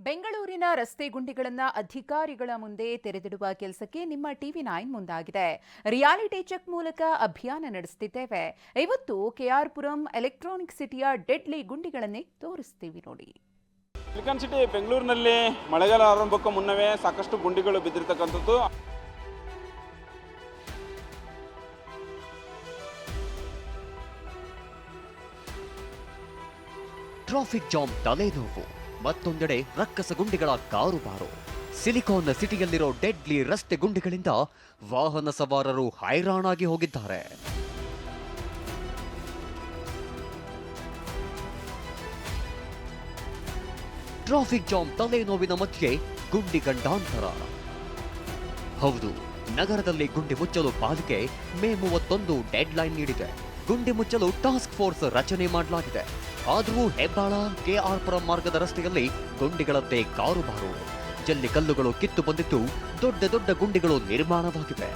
ಬೆಂಗಳೂರಿನ ರಸ್ತೆ ಗುಂಡಿಗಳನ್ನು ಅಧಿಕಾರಿಗಳ ಮುಂದೆ ತೆರೆದಿಡುವ ಕೆಲಸಕ್ಕೆ ನಿಮ್ಮ ಟಿವಿ9 ಮುಂದಾಗಿದೆ. ರಿಯಾಲಿಟಿ ಚೆಕ್ ಮೂಲಕ ಅಭಿಯಾನ ನಡೆಸುತ್ತಿದ್ದೇವೆ. ಇವತ್ತು ಕೆಆರ್ಪುರಂ ಎಲೆಕ್ಟ್ರಾನಿಕ್ ಸಿಟಿಯ ಡೆಡ್ಲಿ ಗುಂಡಿಗಳನ್ನೇ ತೋರಿಸ್ತೀವಿ ನೋಡಿ. ಸಿಲಿಕಾನ್ ಸಿಟಿ ಬೆಂಗಳೂರಿನಲ್ಲಿ ಮಳೆಗಾಲ ಆರಂಭಕ್ಕೂ ಮುನ್ನವೇ ಸಾಕಷ್ಟು ಗುಂಡಿಗಳು ಬಿದ್ದಿರತಕ್ಕಂಥದ್ದು. ಟ್ರಾಫಿಕ್ ಜಾಮ್ ತಲೆನೋವು, ಮತ್ತೊಂದೆಡೆ ರಕ್ಕಸ ಗುಂಡಿಗಳ ಕಾರುಬಾರು. ಸಿಲಿಕಾನ್ ಸಿಟಿಯಲ್ಲಿರೋ ಡೆಡ್ಲಿ ರಸ್ತೆ ಗುಂಡಿಗಳಿಂದ ವಾಹನ ಸವಾರರು ಹೈರಾಣಾಗಿ ಹೋಗಿದ್ದಾರೆ. ಟ್ರಾಫಿಕ್ ಜಾಮ್ ತಲೆನೋವಿನ ಮಧ್ಯೆ ಗುಂಡಿ ಗಂಡಾಂತರ. ಹೌದು, ನಗರದಲ್ಲಿ ಗುಂಡಿ ಮುಚ್ಚಲು ಪಾಲಿಕೆ ಮೇ 31 ಡೆಡ್ ಲೈನ್ ನೀಡಿದೆ. ಗುಂಡಿ ಮುಚ್ಚಲು ಟಾಸ್ಕ್ ಫೋರ್ಸ್ ರಚನೆ ಮಾಡಲಾಗಿದೆ. ಆದರೂ ಹೆಬ್ಬಾಳ ಕೆಆರ್ಪುರಂ ಮಾರ್ಗದ ರಸ್ತೆಯಲ್ಲಿ ಗುಂಡಿಗಳಂತೆ ಕಾರುಬಾರು. ಜಲ್ಲಿ ಕಲ್ಲುಗಳು ಕಿತ್ತು ಬಂದಿದ್ದು ದೊಡ್ಡ ದೊಡ್ಡ ಗುಂಡಿಗಳು ನಿರ್ಮಾಣವಾಗಿವೆ.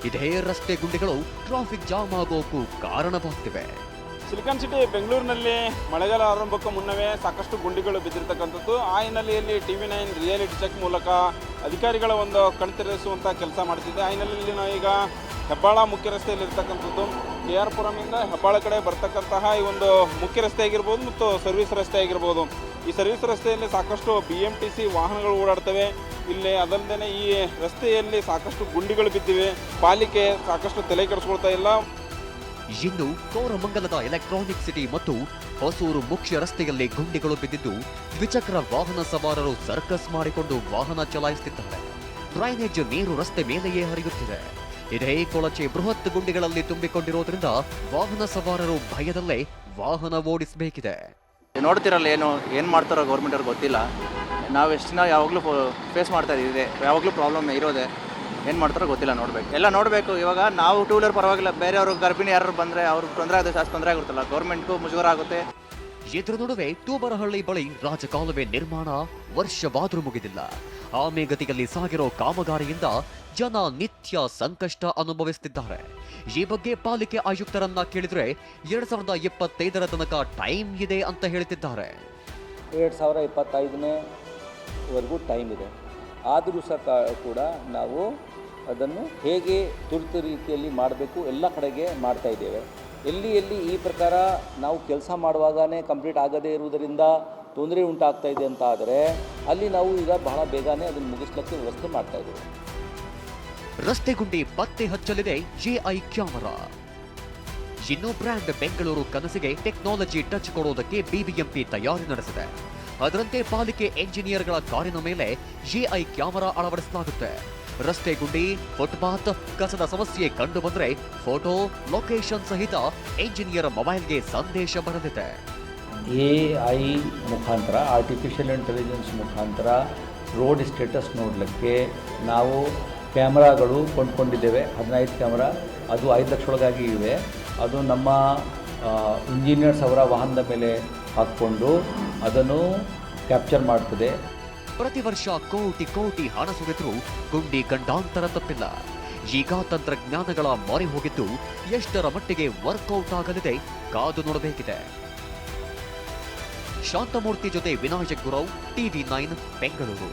ಇದೇ ರಸ್ತೆ ಗುಂಡಿಗಳು ಟ್ರಾಫಿಕ್ ಜಾಮ್ ಆಗೋಕ್ಕೂ ಕಾರಣವಾಗ್ತಿವೆ. ಸಿಲಿಕಾನ್ ಸಿಟಿ ಬೆಂಗಳೂರಿನಲ್ಲಿ ಮಳೆಗಾಲ ಆರಂಭಕ್ಕೂ ಮುನ್ನವೇ ಸಾಕಷ್ಟು ಗುಂಡಿಗಳು ಬಿದ್ದಿರತಕ್ಕಂಥದ್ದು. ಆ ಹಿನ್ನೆಲೆಯಲ್ಲಿ ಟಿವಿ9 ರಿಯಾಲಿಟಿ ಚೆಕ್ ಮೂಲಕ ಅಧಿಕಾರಿಗಳ ಒಂದು ಕಣ್ತೆರೆಸುವಂಥ ಕೆಲಸ ಮಾಡ್ತಿದ್ದೆ. ಆ ಹಿನ್ನೆಲೆಯಲ್ಲಿ ನಾವೀಗ ಹೆಬ್ಬಾಳ ಮುಖ್ಯ ರಸ್ತೆಯಲ್ಲಿರ್ತಕ್ಕಂಥದ್ದು, ಕೆಆರ್ಪುರಮಿಂದ ಹೆಬ್ಬಾಳ ಕಡೆ ಬರ್ತಕ್ಕಂತಹ ಈ ಒಂದು ಮುಖ್ಯ ರಸ್ತೆ ಆಗಿರ್ಬೋದು ಮತ್ತು ಸರ್ವಿಸ್ ರಸ್ತೆ ಆಗಿರ್ಬೋದು. ಈ ಸರ್ವಿಸ್ ರಸ್ತೆಯಲ್ಲಿ ಸಾಕಷ್ಟು BMTC ವಾಹನಗಳು ಓಡಾಡ್ತವೆ. ಇಲ್ಲಿ ಅದಲ್ಲದೆ ಈ ರಸ್ತೆಯಲ್ಲಿ ಸಾಕಷ್ಟು ಗುಂಡಿಗಳು ಬಿದ್ದಿವೆ. ಪಾಲಿಕೆ ಸಾಕಷ್ಟು ತಲೆ ಕೆಡಿಸ್ಕೊಳ್ತಾ ಇಲ್ಲ. ಇನ್ನು ಕೋರಮಂಗಲದ ಎಲೆಕ್ಟ್ರಾನಿಕ್ ಸಿಟಿ ಮತ್ತು ಹೊಸೂರು ಮುಖ್ಯ ರಸ್ತೆಯಲ್ಲಿ ಗುಂಡಿಗಳು ಬಿದ್ದಿದ್ದು ದ್ವಿಚಕ್ರ ವಾಹನ ಸವಾರರು ಸರ್ಕಸ್ ಮಾಡಿಕೊಂಡು ವಾಹನ ಚಲಾಯಿಸುತ್ತಿದ್ದಾರೆ. ಡ್ರೈನೇಜ್ ನೀರು ರಸ್ತೆ ಮೇಲೆಯೇ ಹರಿಯುತ್ತಿದೆ. ಇದೇ ಕೊಳಚೆ ಬೃಹತ್ ಗುಂಡಿಗಳಲ್ಲಿ ತುಂಬಿಕೊಂಡಿರೋದ್ರಿಂದ ವಾಹನ ಸವಾರರು ಭಯದಲ್ಲೇ ವಾಹನ ಓಡಿಸಬೇಕಿದೆ. ನೋಡ್ತಿರಲ್ಲ ಏನು ಮಾಡ್ತಾರೋ ಗೌರ್ಮೆಂಟ್ ಅವ್ರಿಗೆ ಗೊತ್ತಿಲ್ಲ. ನಾವು ಎಷ್ಟು ದಿನ ಯಾವಾಗಲೂ ಫೇಸ್ ಮಾಡ್ತಾ ಇದ್ದೀವಿ, ಯಾವಾಗಲೂ ಪ್ರಾಬ್ಲಮ್ ಇರೋದೆ. ಏನು ಮಾಡ್ತಾರೋ ಗೊತ್ತಿಲ್ಲ, ನೋಡಬೇಕು. ಇವಾಗ ನಾವು ಟೂ ವೀಲರ್ ಪರವಾಗಿಲ್ಲ, ಬೇರೆಯವರು ಗರ್ಭಿಣಿ ಯಾರು ಬಂದರೆ ಅವ್ರಿಗೆ ತೊಂದರೆ ಆಗುತ್ತೆ, ಜಾಸ್ತಿ ತೊಂದರೆ ಆಗುತ್ತಲ್ಲ, ಗೌರ್ಮೆಂಟ್ಗೂ ಮುಜುಗರ ಆಗುತ್ತೆ. ಇದ್ರ ನಡುವೆ ತೂಬರಹಳ್ಳಿ ಬಳಿ ರಾಜಕಾಲುವೆ ನಿರ್ಮಾಣ ವರ್ಷವಾದರೂ ಮುಗಿದಿಲ್ಲ. ಆಮೆಗತಿಯಲ್ಲಿ ಸಾಗಿರೋ ಕಾಮಗಾರಿಯಿಂದ ಜನ ನಿತ್ಯ ಸಂಕಷ್ಟ ಅನುಭವಿಸುತ್ತಿದ್ದಾರೆ. ಈ ಬಗ್ಗೆ ಪಾಲಿಕೆ ಆಯುಕ್ತರನ್ನ ಕೇಳಿದ್ರೆ 2025ರ ತನಕ ಟೈಮ್ ಇದೆ ಅಂತ ಹೇಳ್ತಿದ್ದಾರೆ. 2025ವರೆಗೂ ಟೈಮ್ ಇದೆ. ಆದರೂ ಸಹ ಕೂಡ ನಾವು ಅದನ್ನು ಹೇಗೆ ತುರ್ತು ರೀತಿಯಲ್ಲಿ ಮಾಡಬೇಕು ಎಲ್ಲ ಕಡೆಗೆ ಮಾಡ್ತಾ ಇದ್ದೇವೆ. ಎಲ್ಲಿ ಈ ಪ್ರಕಾರ ನಾವು ಕೆಲಸ ಮಾಡುವಾಗಲೇ ಕಂಪ್ಲೀಟ್ ಆಗದೇ ಇರುವುದರಿಂದ ತೊಂದರೆ ಉಂಟಾಗ್ತಾ ಇದೆ ಅಂತ ಆದರೆ ಅಲ್ಲಿ ನಾವು ಈಗ ಬಹಳ ಬೇಗನೆ ಅದನ್ನು ಮುಗಿಸ್ಲಿಕ್ಕೆ ವ್ಯವಸ್ಥೆ ಮಾಡ್ತಾ ಇದ್ದೇವೆ. ರಸ್ತೆ ಗುಂಡಿ ಪತ್ತೆ ಹಚ್ಚಲಿದೆ AI ಕ್ಯಾಮೆರಾ. ಇನ್ನು ಬ್ರ್ಯಾಂಡ್ ಬೆಂಗಳೂರು ಕನಸಿಗೆ ಟೆಕ್ನಾಲಜಿ ಟಚ್ ಕೊಡೋದಕ್ಕೆ BBMP ತಯಾರಿ ನಡೆಸಿದೆ. ಅದರಂತೆ ಪಾಲಿಕೆ ಎಂಜಿನಿಯರ್ಗಳ ಕಾರಿನ ಮೇಲೆ AI ಕ್ಯಾಮೆರಾ ಅಳವಡಿಸಲಾಗುತ್ತೆ. ರಸ್ತೆ ಗುಂಡಿ, ಫುಟ್ಪಾತ್, ಕಸದ ಸಮಸ್ಯೆ ಕಂಡು ಬಂದ್ರೆ ಫೋಟೋ, ಲೊಕೇಶನ್ ಸಹಿತ ಎಂಜಿನಿಯರ್ ಮೊಬೈಲ್ಗೆ ಸಂದೇಶ ಬರಲಿದೆ. AI ಮುಖಾಂತರ, ಆರ್ಟಿಫಿಷಿಯಲ್ ಇಂಟೆಲಿಜೆನ್ಸ್ ಮುಖಾಂತರ ರೋಡ್ ಸ್ಟೇಟಸ್ ನೋಡಲಿಕ್ಕೆ ನಾವು ಕ್ಯಾಮ್ರಾಗಳು ಕೊಂಡ್ಕೊಂಡಿದ್ದೇವೆ. 15 ಕ್ಯಾಮ್ರಾ, ಅದು 5 ಲಕ್ಷ ಒಳಗಾಗಿ ಇವೆ. ಅದು ನಮ್ಮ ಇಂಜಿನಿಯರ್ಸ್ ಅವರ ವಾಹನದ ಮೇಲೆ ಹಾಕ್ಕೊಂಡು ಅದನ್ನು ಕ್ಯಾಪ್ಚರ್ ಮಾಡ್ತದೆ. ಪ್ರತಿ ವರ್ಷ ಕೋಟಿ ಹಣ ಸುರಿದ್ರೂ ಗುಂಡಿ ಗಂಡಾಂತರ ತಪ್ಪಿಲ್ಲ. ಈಗ ತಂತ್ರಜ್ಞಾನಗಳ ಮೊರೆ ಹೋಗಿದ್ದು ಎಷ್ಟರ ಮಟ್ಟಿಗೆ ವರ್ಕೌಟ್ ಆಗಲಿದೆ ಕಾದು ನೋಡಬೇಕಿದೆ. ಶಾಂತಮೂರ್ತಿ ಜೊತೆ ವಿನಾಯಕ್ ಗುರವ್, ಟಿವಿ9 ಬೆಂಗಳೂರು.